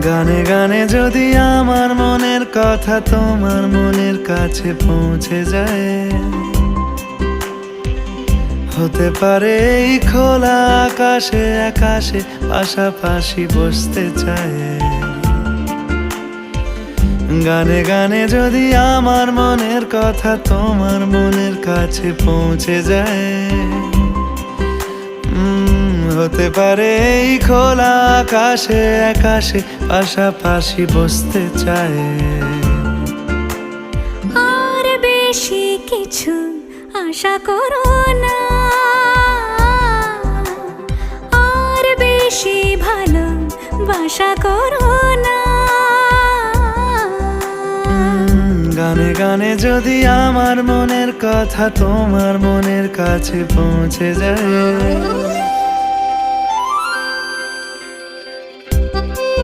গানে গানে যদি আমার মনের কথা তোমার মনের কাছে পৌঁছে যায়, হতে পারে এই খোলা আকাশে আকাশে পাশাপাশি বসতে চায়। গানে গানে যদি আমার মনের কথা তোমার মনের কাছে পৌঁছে যায়, হতে পারে এই খোলা আকাশে আকাশে পাশাপাশি বসতে চায়। আর বেশি কিছু আশা করো না, আর বেশি ভালোবাসা করো না। গানে গানে যদি আমার মনের কথা তোমার মনের কাছে পৌঁছে যায়,